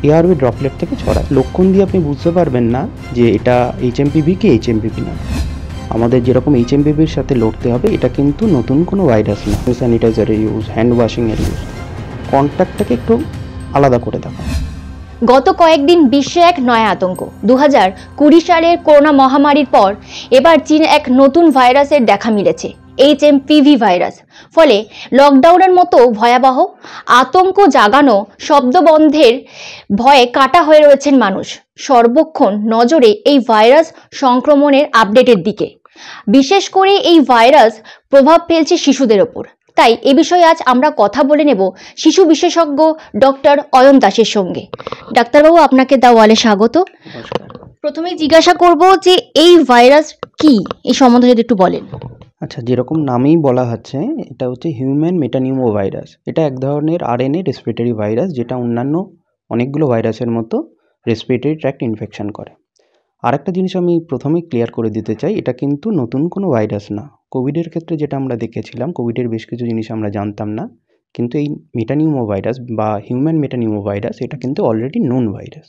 ARV droplet থেকে ছড়ায়। লক্ষণ দিয়ে আপনি বুঝতে পারবেন না যে এটা এইচএমপিভি কি এইচএমপিভি না। আমাদের যেরকম এইচএমপিভির সাথে লড়তে হবে, এটা কিন্তু নতুন কোনো ভাইরাস না। স্যানিটাইজারের ইউজ, হ্যান্ড ওয়াশিংয়ের ইউজ, কন্ট্যাক্টটাকে একটু আলাদা করে দেখা। গত কয়েকদিন বিশ্বে এক নয়া আতঙ্ক। 2020 সালের করোনা মহামারীর পর এবার চীনে এক নতুন ভাইরাসের দেখা মিলেছে, এইচএমপিভি ভাইরাস। ফলে লকডাউনের মতো ভয়াবহ আতঙ্ক জাগানো শব্দ বন্ধের ভয়ে কাটা হয়ে রয়েছেন মানুষ। সর্বক্ষণ নজরে এই ভাইরাস সংক্রমণের আপডেটের দিকে। বিশেষ করে এই ভাইরাস প্রভাব ফেলছে শিশুদের ওপর। তাই এ বিষয়ে আজ আমরা কথা বলে নেব শিশু বিশেষজ্ঞ ডক্টর অয়ন দাসের সঙ্গে। ডাক্তারবাবু, আপনাকে দাওয়ালে স্বাগত। প্রথমেই জিজ্ঞাসা করব যে এই ভাইরাস কি, এই সম্বন্ধে যদি একটু বলেন। আচ্ছা, যেরকম নামেই বলা হচ্ছে, এটা হচ্ছে হিউম্যান মেটানিউমো ভাইরাস। এটা এক ধরনের আরএনএ রেসপিরেটরি ভাইরাস, যেটা অন্যান্য অনেকগুলো ভাইরাসের মতো রেসপিরেটরি ট্র্যাক্ট ইনফেকশন করে। আরেকটা জিনিস আমি প্রথমেই ক্লিয়ার করে দিতে চাই, এটা কিন্তু নতুন কোনো ভাইরাস না। কোভিডের ক্ষেত্রে যেটা আমরা দেখেছিলাম, কোভিডের বেশ কিছু জিনিস আমরা জানতাম না, কিন্তু এই মেটানিউমো ভাইরাস বা হিউম্যান মেটানিউমো ভাইরাস, এটা কিন্তু অলরেডি নোন ভাইরাস।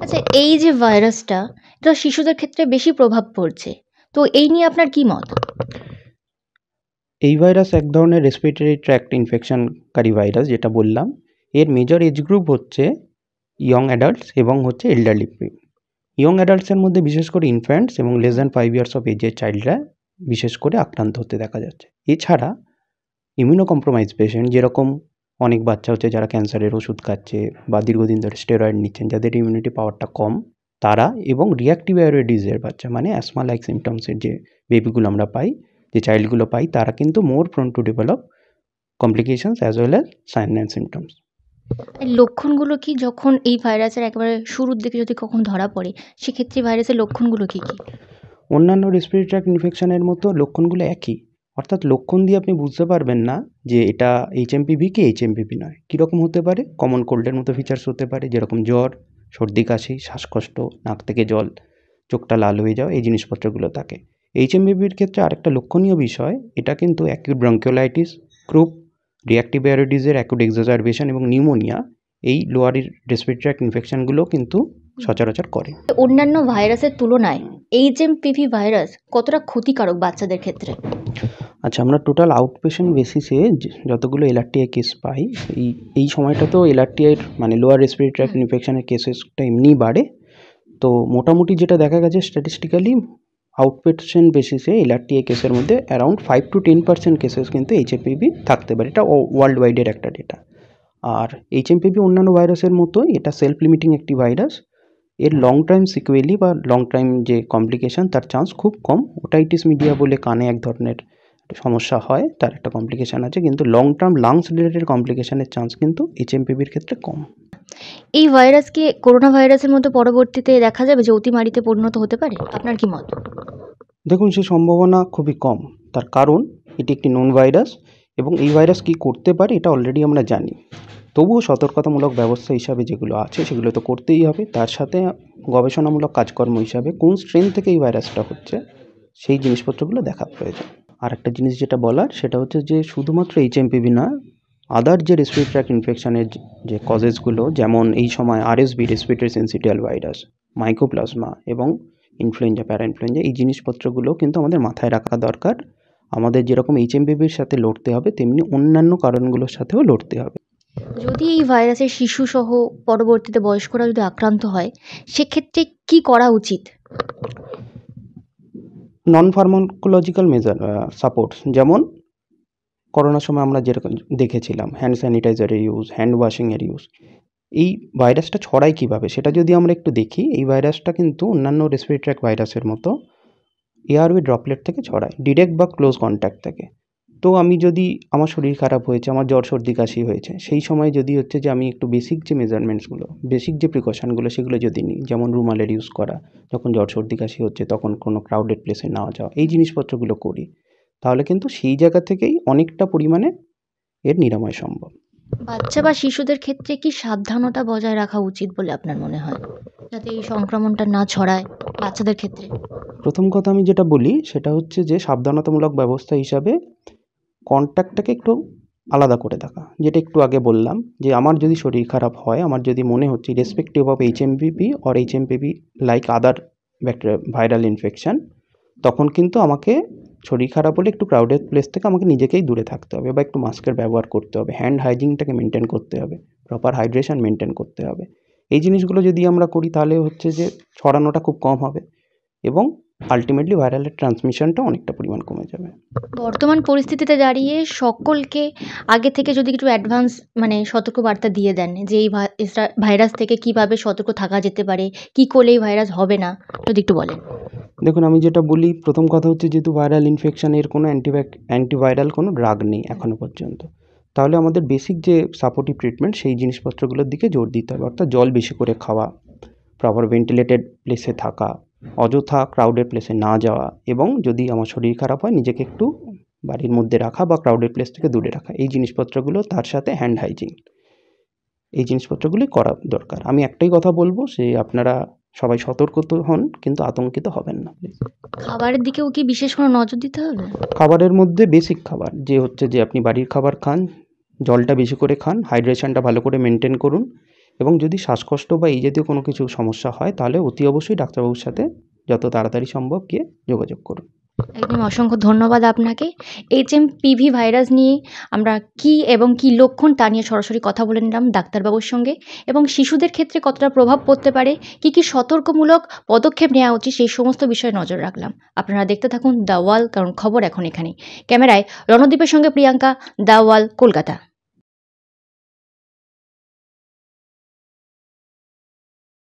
আচ্ছা, এই যে ভাইরাসটা, এটা শিশুদের ক্ষেত্রে বেশি প্রভাব পড়ছে, তো এই নিয়ে আপনার কি মত? এই ভাইরাস এক ধরনের রেসপিরেটরি ট্র্যাক্ট ইনফেকশনকারী ভাইরাস, যেটা বললাম। এর মেজর এজ গ্রুপ হচ্ছে ইয়ং অ্যাডাল্টস এবং হচ্ছে এল্ডারলি পিপল। ইয়ং অ্যাডাল্টসের মধ্যে বিশেষ করে ইনফ্যান্টস এবং লেস দ্যান 5 ইয়ার্স অফ এজের চাইল্ডরা বিশেষ করে আক্রান্ত হতে দেখা যাচ্ছে। এছাড়া ইমিউনো কম্প্রোমাইজ পেশেন্ট, যেরকম অনেক বাচ্চা হচ্ছে যারা ক্যান্সারের ওষুধ খাচ্ছে বা দীর্ঘদিন ধরে স্টেরয়েড নিচ্ছেন, যাদের ইমিউনিটি পাওয়ারটা কম, তারা এবং রিঅ্যাক্টিভ এয়ারওয়ে ডিজিজের বাচ্চা, মানে অ্যাসমা লাইক সিমটমসের যে বেবিগুলো আমরা পাই, যে চাইল্ডগুলো পাই, তারা কিন্তু more prone to develop complications as well as sign and symptoms. লক্ষণগুলো কি, যখন এই ভাইরাসের একেবারে শুরুর দিকে যদি কখন ধরা পড়ে, সেক্ষেত্রে ভাইরাসের লক্ষণগুলো কি কি? অন্যান্য রেসপিরেটরি ট্র্যাক্ট ইনফেকশনের মতো লক্ষণগুলো একই, অর্থাৎ লক্ষণ দিয়ে আপনি বুঝতে পারবেন না যে এটা এইচএমপিভি কি এইচএমপিভি নয়। কীরকম হতে পারে? কমন কোল্ডের মতো ফিচার্স হতে পারে, যেরকম জ্বর, সর্দি কাশি, শ্বাসকষ্ট, নাক থেকে জল, চোখটা লাল হয়ে যাওয়া, এই জিনিসপত্রগুলো থাকে। এইচএমপিভির ক্ষেত্রে আরেকটা লক্ষণীয় বিষয়, এটা কিন্তু acute bronchiolitis, ক্রুপ, reactive airway ডিজিজের acute exacerbation এবং নিউমোনিয়া, এই লোয়ার রেসপিরেটরি ট্র্যাক্ট ইনফেকশনগুলো কিন্তু সচরাচর করে। অন্যান্য ভাইরাসের তুলনায় এইচএমপিভি ভাইরাস কতটা ক্ষতিকারক বাচ্চাদের ক্ষেত্রে? আচ্ছা, আমরা টোটাল আউটপেশেন্ট বেসিসে যতগুলো এলআরটিআই কেস পাই, এই সময়টা তো এলআরটিআইয়ের মানে লোয়ার রেসপিরেটরি ট্র্যাক্ট ইনফেকশনের কেসেসটা এমনিই বাড়ে। তো মোটামুটি যেটা দেখা গেছে স্ট্যাটিস্টিক্যালি, আউটপেশেন্ট বেসিসে এলআরটিআই কেসের মধ্যে অ্যারাউন্ড 5-10% কেসেস কিন্তু এইচএমপিভি থাকতে পারে। এটা ওয়ার্ল্ড ওয়াইডের একটা ডেটা। আর এইচএমপিভি অন্যান্য ভাইরাসের মতো এটা সেলফ লিমিটিং একটি ভাইরাস। এর লং টাইম সিকুয়েলি বা লং টাইম যে কমপ্লিকেশান, তার চান্স খুব কম। ওটাইটিস মিডিয়া বলে কানে এক ধরনের সমস্যা হয়, তার একটা কমপ্লিকেশান আছে, কিন্তু লং টার্ম লাংস রিলেটেড কমপ্লিকেশানের চান্স কিন্তু এইচএমপিভির ক্ষেত্রে কম। এই ভাইরাসকে করোনা ভাইরাসের মতো পরবর্তীতে দেখা যাবে যে অতিমারিতে পরিণত হতে পারে, আপনার কি মত? দেখুন, সে সম্ভাবনা খুবই কম। তার কারণ এটি একটি নোন ভাইরাস এবং এই ভাইরাস কী করতে পারে এটা অলরেডি আমরা জানি। তবুও সতর্কতামূলক ব্যবস্থা হিসাবে যেগুলো আছে সেগুলো তো করতেই হবে। তার সাথে গবেষণামূলক কাজকর্ম হিসাবে কোন স্ট্রেন থেকে এই ভাইরাসটা হচ্ছে সেই জিনিসপত্রগুলো দেখা প্রয়োজন। আর একটা জিনিস যেটা বলার, সেটা হচ্ছে যে শুধুমাত্র এইচএমপিভি না, আদার যে রেসপিরেটরি ট্র্যাক্ট ইনফেকশনের যে কজেসগুলো, যেমন এই সময় RSV, respiratory syncytial virus, mycoplasma এবং ইনফ্লুয়েঞ্জা, প্যারা ইনফ্লুয়েঞ্জা, এই জিনিসপত্রগুলো কিন্তু আমাদের মাথায় রাখা দরকার। আমাদের যেরকম এইচএমপিভির সাথে লড়তে হবে, তেমনি অন্যান্য কারণগুলোর সাথেও লড়তে হবে। যদি এই ভাইরাসের শিশুসহ পরবর্তীতে বয়স্করা যদি আক্রান্ত হয়, সেক্ষেত্রে কি করা উচিত? নন ফার্মাকোলজিক্যাল মেজার সাপোর্টস, যেমন করোনার সময় আমরা যেরকম দেখেছিলাম, হ্যান্ড স্যানিটাইজারের ইউজ, হ্যান্ড ওয়াশিংয়ের ইউজ। এই ভাইরাসটা ছড়ায় কীভাবে সেটা যদি আমরা একটু দেখি, এই ভাইরাসটা কিন্তু অন্যান্য রেসপিরেটরি ট্র্যাক্ট ভাইরাসের মতো এয়ারওয়ে ড্রপলেট থেকে ছড়ায়, ডিরেক্ট বা ক্লোজ কন্ট্যাক্ট থেকে। তো আমি যদি, আমার শরীর খারাপ হয়েছে, আমার জ্বর সর্দি কাশি হয়েছে, সেই সময় যদি হচ্ছে যে আমি একটু বেসিক যে মেজারমেন্টসগুলো, বেসিক যে প্রিকশনগুলো, সেগুলো যদি নিই, যেমন রুমালের ইউজ করা, যখন জ্বর সর্দি কাশি হচ্ছে তখন কোনো ক্রাউডেড প্লেসে না যাওয়া, এই জিনিসপত্রগুলো করি, তাহলে কিন্তু সেই জায়গা থেকেই অনেকটা পরিমাণে এর নিরাময় সম্ভব। বাচ্চা বা শিশুদের ক্ষেত্রে কি সাবধানতা বজায় রাখা উচিত বলে আপনার মনে হয়, যাতে এই সংক্রমণটা না ছড়ায় বাচ্চাদের ক্ষেত্রে? প্রথম কথা আমি যেটা বলি সেটা হচ্ছে যে সাবধানতামূলক ব্যবস্থা হিসাবে কন্ট্যাক্টটাকে একটু আলাদা করে দেখা, যেটা একটু আগে বললাম যে আমার যদি শরীর খারাপ হয়, আমার যদি মনে হচ্ছে respective of HMPV or HMPV like other viral infection, তখন কিন্তু আমাকে শরীর খারাপ হলে একটু ক্রাউডেড প্লেস থেকে আমাকে নিজেকেই দূরে থাকতে হবে বা একটু মাস্কের ব্যবহার করতে হবে, হ্যান্ড হাইজিনটাকে মেনটেন করতে হবে, প্রপার হাইড্রেশন মেনটেন করতে হবে। এই জিনিসগুলো যদি আমরা করি তাহলে হচ্ছে যে ছড়ানোটা খুব কম হবে এবং আলটিমেটলি ভাইরালের ট্রান্সমিশনটা অনেকটা পরিমাণ কমে যাবে। বর্তমান পরিস্থিতিতে দাঁড়িয়ে সকলকে আগে থেকে যদি একটু অ্যাডভান্স মানে সতর্কবার্তা দিয়ে দেন যে এই ভাইরাস থেকে কিভাবে সতর্ক থাকা যেতে পারে, কি করলে এই ভাইরাস হবে না, যদি একটু বলেন। দেখুন, আমি যেটা বলি, প্রথম কথা হচ্ছে যেহেতু ভাইরাল ইনফেকশানের কোনো অ্যান্টিভাইরাল কোনো ড্রাগ নেই এখনও পর্যন্ত, তাহলে আমাদের বেসিক যে সাপোর্টিভ ট্রিটমেন্ট সেই জিনিসপত্রগুলোর দিকে জোর দিতে হবে, অর্থাৎ জল বেশি করে খাওয়া, প্রপার ভেন্টিলেটেড প্লেসে থাকা, অযথা ক্রাউডেড প্লেসে না যাওয়া এবং যদি আমার শরীর খারাপ হয় নিজেকে একটু বাড়ির মধ্যে রাখা বা ক্রাউডেড প্লেস থেকে দূরে রাখা, এই জিনিসপত্রগুলো, তার সাথে হ্যান্ড হাইজিন, এই জিনিসপত্রগুলি করা দরকার। আমি একটাই কথা বলবো, যে আপনারা সবাই সতর্ক তো হন কিন্তু আতঙ্কিত হবেন না প্লিজ। খাবারের দিকেও কি বিশেষ কোনো নজর দিতে হবে? খাবারের মধ্যে বেসিক খাবার যে হচ্ছে যে আপনি বাড়ির খাবার খান, জলটা বেশি করে খান, হাইড্রেশনটা ভালো করে মেনটেন করুন এবং যদি শ্বাসকষ্ট বা এই জাতীয় কোনো কিছু সমস্যা হয় তাহলে অতি অবশ্যই ডাক্তারবাবুর সাথে যত তাড়াতাড়ি সম্ভব গিয়ে যোগাযোগ করুন। একদম অসংখ্য ধন্যবাদ আপনাকে। এইচএমপিভি ভাইরাস নিয়ে আমরা কি এবং কি লক্ষণ তা নিয়ে সরাসরি কথা বলে নিলাম ডাক্তারবাবুর সঙ্গে, এবং শিশুদের ক্ষেত্রে কতটা প্রভাব পড়তে পারে, কি কি সতর্কমূলক পদক্ষেপ নেওয়া উচিত সেই সমস্ত বিষয়ে নজর রাখলাম। আপনারা দেখতে থাকুন দ্য ওয়াল, কারণ খবর এখন এখানেই। ক্যামেরায় রণদীপের সঙ্গে প্রিয়াঙ্কা, দ্য ওয়াল, কলকাতা।